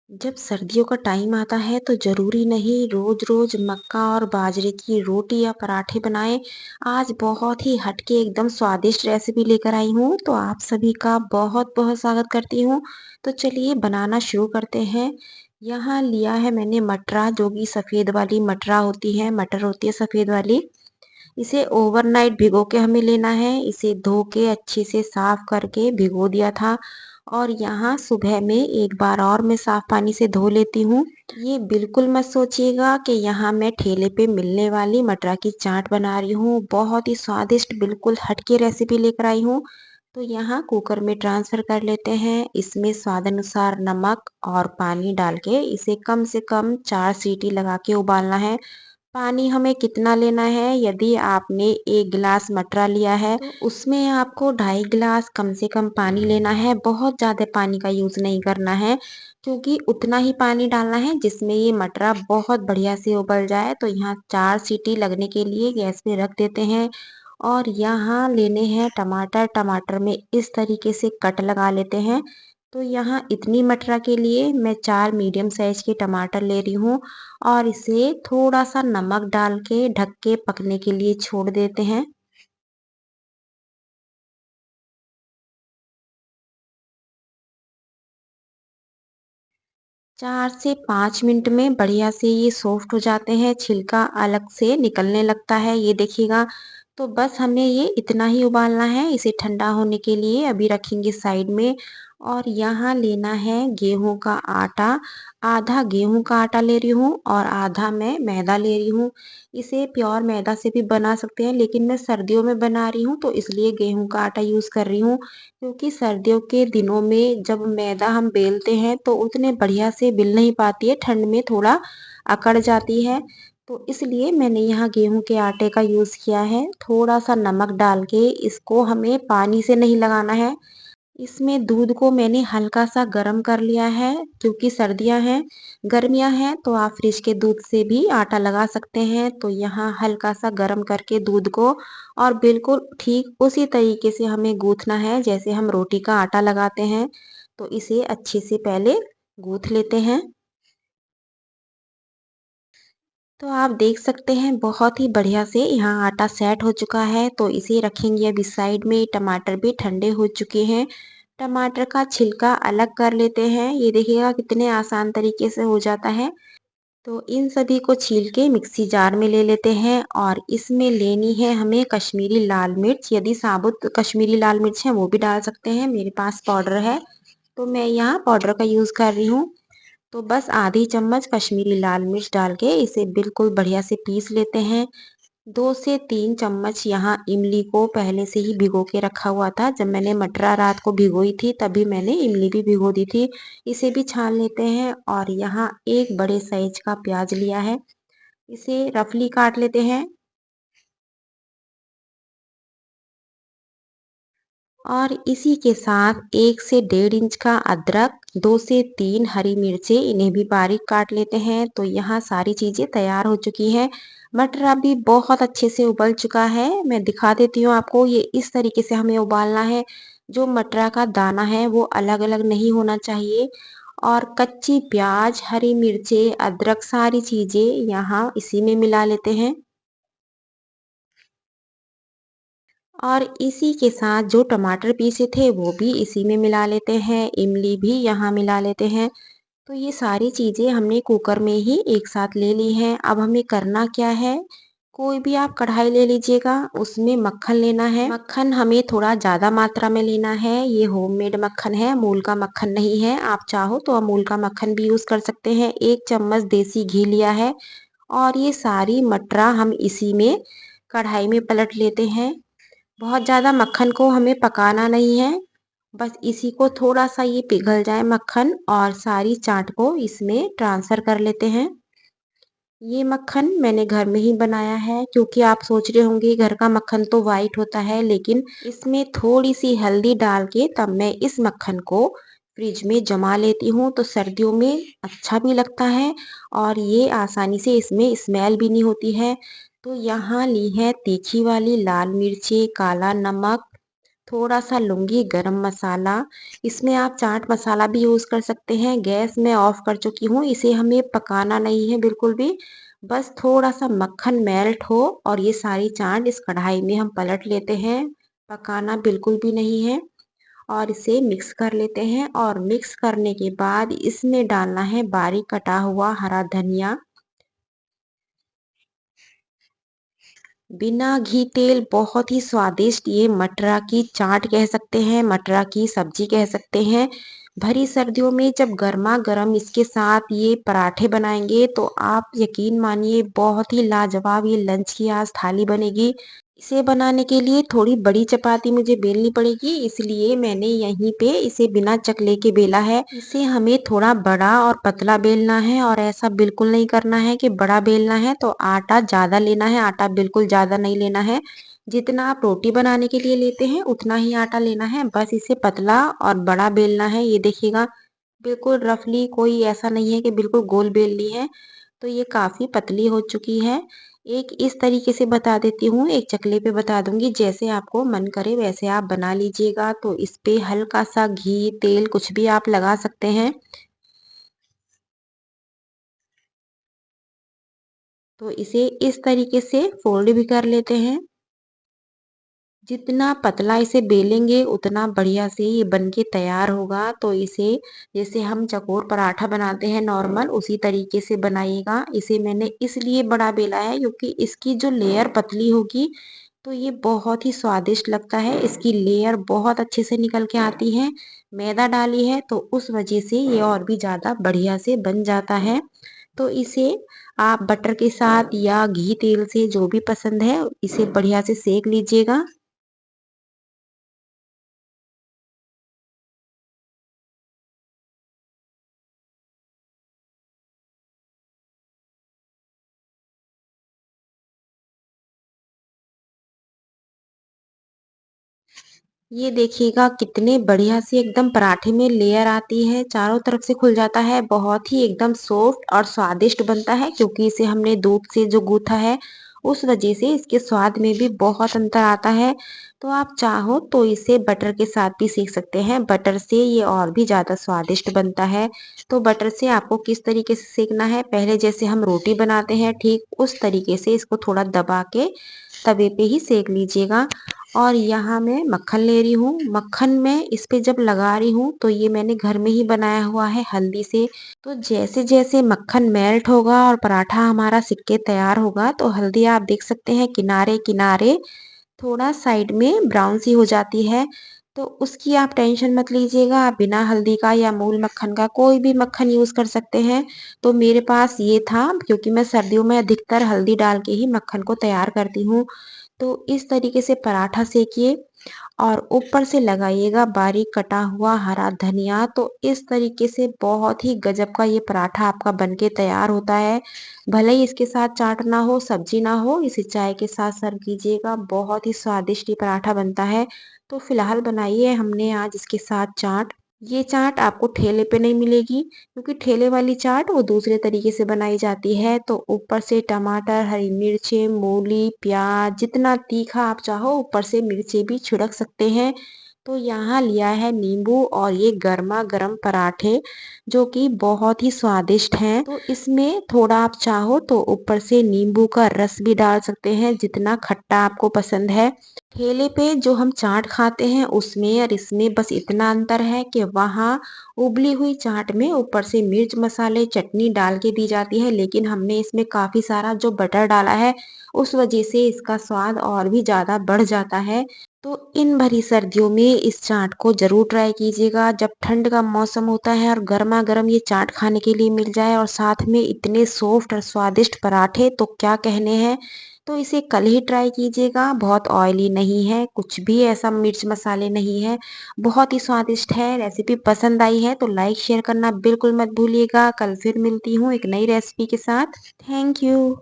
जब सर्दियों का टाइम आता है तो ज़रूरी नहीं रोज़-रोज़ मक्का और बाजरे की रोटी या पराठे बनाएँ। आज बहुत ही हटके एकदम स्वादिष्ट रेसिपी लेकर आई हूँ, तो आप सभी का बहुत-बहुत स्वागत करती हूँ। तो चलिए बनाना शुरू करते हैं। यहाँ लिया है मैंने मटरा जो कि सफ़ेद वाली मटरा होती है, मटर होती है सफ़ेद वाली। इसे ओवरनाइट भिगो के हमें लेना है। इसे धो के अच्छे से साफ करके भिगो दिया था और यहाँ सुबह में एक बार और मैं साफ पानी से धो लेती हूँ। ये बिल्कुल मत सोचिएगा कि यहाँ मैं ठेले पे मिलने वाली मटर की चाट बना रही हूँ। बहुत ही स्वादिष्ट बिल्कुल हटके रेसिपी लेकर आई हूँ। तो यहाँ कुकर में ट्रांसफ़र कर लेते हैं। इसमें स्वाद अनुसार नमक और पानी डाल के इसे कम से कम 4 सीटी लगा के उबालना है। पानी हमें कितना लेना है, यदि आपने 1 गिलास मटरा लिया है तो उसमें आपको 2.5 गिलास कम से कम पानी लेना है। बहुत ज़्यादा पानी का यूज़ नहीं करना है क्योंकि उतना ही पानी डालना है जिसमें ये मटरा बहुत बढ़िया से उबल जाए। तो यहाँ 4 सीटी लगने के लिए गैस पे रख देते हैं और यहाँ लेने हैं टमाटर। टमाटर में इस तरीके से कट लगा लेते हैं। तो यहाँ इतनी मटरा के लिए मैं 4 मीडियम साइज़ के टमाटर ले रही हूँ और इसे थोड़ा-सा नमक डाल के ढक के पकने के लिए छोड़ देते हैं। 4 से 5 मिनट में बढ़िया से ये सॉफ्ट हो जाते हैं, छिलका अलग से निकलने लगता है, ये देखिएगा। तो बस हमें ये इतना ही उबालना है, इसे ठंडा होने के लिए अभी रखेंगे साइड में। और यहाँ लेना है गेहूँ का आटा, आधा गेहूँ का आटा ले रही हूँ और आधा मैं मैदा ले रही हूँ। इसे प्योर मैदा से भी बना सकते हैं, लेकिन मैं सर्दियों में बना रही हूँ तो इसलिए गेहूँ का आटा यूज़ कर रही हूँ। क्योंकि सर्दियों के दिनों में जब मैदा हम बेलते हैं तो उतने बढ़िया से बिल नहीं पाती है, ठंड में थोड़ा अकड़ जाती है। तो इसलिए मैंने यहाँ गेहूँ के आटे का यूज़ किया है। थोड़ा-सा नमक डाल के इसको हमें पानी से नहीं लगाना है। इसमें दूध को मैंने हल्का-सा गरम कर लिया है क्योंकि सर्दियाँ हैं, गर्मियाँ हैं तो आप फ्रिज के दूध से भी आटा लगा सकते हैं। तो यहाँ हल्का-सा गरम करके दूध को और बिल्कुल ठीक उसी तरीके से हमें गूँथना है जैसे हम रोटी का आटा लगाते हैं। तो इसे अच्छे से पहले गूँथ लेते हैं। तो आप देख सकते हैं बहुत ही बढ़िया से यहाँ आटा सेट हो चुका है, तो इसे रखेंगे अभी साइड में। टमाटर भी ठंडे हो चुके हैं। टमाटर का छिलका अलग कर लेते हैं। ये देखिएगा कितने आसान तरीके से हो जाता है। तो इन सभी को छील के मिक्सी जार में ले लेते हैं और इसमें लेनी है हमें कश्मीरी लाल मिर्च। यदि साबुत कश्मीरी लाल मिर्च है वो भी डाल सकते हैं, मेरे पास पाउडर है तो मैं यहाँ पाउडर का यूज़ कर रही हूँ। तो बस आधी चम्मच कश्मीरी लाल मिर्च डाल के इसे बिल्कुल बढ़िया से पीस लेते हैं। 2 से 3 चम्मच यहाँ इमली को पहले से ही भिगो के रखा हुआ था। जब मैंने मटरा रात को भिगोई थी तभी मैंने इमली भी भिगो दी थी। इसे भी छान लेते हैं और यहाँ एक बड़े साइज का प्याज लिया है। इसे रफली काट लेते हैं और इसी के साथ 1 से 1.5 इंच का अदरक, 2 से 3 हरी मिर्चें, इन्हें भी बारीक काट लेते हैं। तो यहाँ सारी चीज़ें तैयार हो चुकी हैं। मटर भी बहुत अच्छे से उबल चुका है। मैं दिखा देती हूँ आपको, ये इस तरीके से हमें उबालना है। जो मटर का दाना है वो अलग-अलग नहीं होना चाहिए और कच्ची प्याज, हरी मिर्चें, अदरक सारी चीज़ें यहाँ इसी में मिला लेते हैं। और इसी के साथ जो टमाटर पीसे थे वो भी इसी में मिला लेते हैं, इमली भी यहाँ मिला लेते हैं। तो ये सारी चीज़ें हमने कुकर में ही एक साथ ले ली हैं। अब हमें करना क्या है, कोई भी आप कढ़ाई ले लीजिएगा, उसमें मक्खन लेना है। मक्खन हमें थोड़ा ज़्यादा मात्रा में लेना है। ये होममेड मक्खन है, अमूल का मक्खन नहीं है। आप चाहो तो अमूल का मक्खन भी यूज़ कर सकते हैं। 1 चम्मच देसी घी लिया है और ये सारी मटरा हम इसी में कढ़ाई में पलट लेते हैं। बहुत ज़्यादा मक्खन को हमें पकाना नहीं है, बस इसी को थोड़ा-सा ये पिघल जाए मक्खन और सारी चाट को इसमें ट्रांसफ़र कर लेते हैं। ये मक्खन मैंने घर में ही बनाया है क्योंकि आप सोच रहे होंगे घर का मक्खन तो व्हाइट होता है, लेकिन इसमें थोड़ी-सी हल्दी डाल के तब मैं इस मक्खन को फ्रिज में जमा लेती हूँ, तो सर्दियों में अच्छा भी लगता है और ये आसानी से इसमें स्मेल भी नहीं होती है। तो यहाँ ली है तीखी वाली लाल मिर्ची, काला नमक थोड़ा-सा लूँगी गरम मसाला, इसमें आप चाट मसाला भी यूज़ कर सकते हैं। गैस मैं ऑफ कर चुकी हूँ, इसे हमें पकाना नहीं है बिल्कुल भी। बस थोड़ा-सा मक्खन मेल्ट हो और ये सारी चाट इस कढ़ाई में हम पलट लेते हैं। पकाना बिल्कुल भी नहीं है और इसे मिक्स कर लेते हैं और मिक्स करने के बाद इसमें डालना है बारीक कटा हुआ हरा धनिया। बिना घी तेल बहुत ही स्वादिष्ट ये मटरा की चाट कह सकते हैं, मटरा की सब्जी कह सकते हैं। भरी सर्दियों में जब गरमा-गरम इसके साथ ये पराठे बनाएँगे तो आप यकीन मानिए बहुत ही लाजवाब ये लंच की आज थाली बनेगी। इसे बनाने के लिए थोड़ी बड़ी चपाती मुझे बेलनी पड़ेगी, इसलिए मैंने यहीं पे इसे बिना चकले के बेला है। इसे हमें थोड़ा बड़ा और पतला बेलना है और ऐसा बिल्कुल नहीं करना है कि बड़ा बेलना है तो आटा ज़्यादा लेना है, आटा बिल्कुल ज़्यादा नहीं लेना है। जितना आप रोटी बनाने के लिए लेते हैं उतना ही आटा लेना है, बस इसे पतला और बड़ा बेलना है। ये देखिएगा बिल्कुल रफली, कोई ऐसा नहीं है कि बिल्कुल गोल बेलनी है। तो ये काफ़ी पतली हो चुकी है। एक इस तरीके से बता देती हूँ, एक चकले पे बता दूँगी, जैसे आपको मन करे वैसे आप बना लीजिएगा। तो इस पे हल्का-सा घी, तेल कुछ भी आप लगा सकते हैं। तो इसे इस तरीके से फ़ोल्ड भी कर लेते हैं। जितना पतला इसे बेलेंगे उतना बढ़िया से ये बन के तैयार होगा। तो इसे जैसे हम चकोर पराठा बनाते हैं नॉर्मल, उसी तरीके से बनाइएगा। इसे मैंने इसलिए बड़ा बेला है क्योंकि इसकी जो लेयर पतली होगी तो ये बहुत ही स्वादिष्ट लगता है। इसकी लेयर बहुत अच्छे से निकल के आती है। मैदा डाली है तो उस वजह से ये और भी ज़्यादा बढ़िया से बन जाता है। तो इसे आप बटर के साथ या घी तेल से जो भी पसंद है इसे बढ़िया से सेक लीजिएगा। ये देखिएगा कितने बढ़िया से एकदम पराठे में लेयर आती है, चारों तरफ से खुल जाता है, बहुत ही एकदम सॉफ्ट और स्वादिष्ट बनता है क्योंकि इसे हमने दूध से जो गूँथा है, उस वजह से इसके स्वाद में भी बहुत अंतर आता है। तो आप चाहो तो इसे बटर के साथ भी सेक सकते हैं, बटर से ये और भी ज़्यादा स्वादिष्ट बनता है। तो बटर से आपको किस तरीके से सेकना है, पहले जैसे हम रोटी बनाते हैं ठीक उस तरीके से इसको थोड़ा दबा के तवे पे ही सेक लीजिएगा। और यहाँ मैं मक्खन ले रही हूँ, मक्खन मैं इस पे जब लगा रही हूँ तो ये मैंने घर में ही बनाया हुआ है हल्दी से। तो जैसे-जैसे मक्खन मेल्ट होगा और पराठा हमारा सिक के तैयार होगा तो हल्दी आप देख सकते हैं किनारे-किनारे थोड़ा साइड में ब्राउन सी हो जाती है। तो उसकी आप टेंशन मत लीजिएगा, आप बिना हल्दी का या मूल मक्खन का कोई भी मक्खन यूज़ कर सकते हैं। तो मेरे पास ये था क्योंकि मैं सर्दियों में अधिकतर हल्दी डाल के ही मक्खन को तैयार करती हूँ। तो इस तरीके से पराठा सेकिए और ऊपर से लगाइएगा बारीक कटा हुआ हरा धनिया। तो इस तरीके से बहुत ही गजब का ये पराठा आपका बनके तैयार होता है। भले ही इसके साथ चाट ना हो, सब्जी ना हो, इसे चाय के साथ सर्व कीजिएगा, बहुत ही स्वादिष्ट ये पराठा बनता है। तो फिलहाल बनाई है हमने आज इसके साथ चाट। ये चाट आपको ठेले पे नहीं मिलेगी क्योंकि ठेले वाली चाट वो दूसरे तरीके से बनाई जाती है। तो ऊपर से टमाटर, हरी मिर्चें, मूली, प्याज जितना तीखा आप चाहो ऊपर से मिर्चें भी छिड़क सकते हैं। तो यहाँ लिया है नींबू और ये गरमा-गरम पराठे जो कि बहुत ही स्वादिष्ट हैं। तो इसमें थोड़ा आप चाहो तो ऊपर से नींबू का रस भी डाल सकते हैं जितना खट्टा आपको पसंद है। ठेले पे जो हम चाट खाते हैं उसमें और इसमें बस इतना अंतर है कि वहाँ उबली हुई चाट में ऊपर से मिर्च मसाले चटनी डाल के दी जाती है, लेकिन हमने इसमें काफ़ी सारा जो बटर डाला है उस वजह से इसका स्वाद और भी ज़्यादा बढ़ जाता है। तो इन भरी सर्दियों में इस चाट को ज़रूर ट्राई कीजिएगा। जब ठंड का मौसम होता है और गर्मा गर्म ये चाट खाने के लिए मिल जाए और साथ में इतने सॉफ्ट और स्वादिष्ट पराठे तो क्या कहने हैं। तो इसे कल ही ट्राई कीजिएगा, बहुत ऑयली नहीं है, कुछ भी ऐसा मिर्च मसाले नहीं है, बहुत ही स्वादिष्ट है। रेसिपी पसंद आई है तो लाइक शेयर करना बिल्कुल मत भूलिएगा। कल फिर मिलती हूँ एक नई रेसिपी के साथ। Thank you.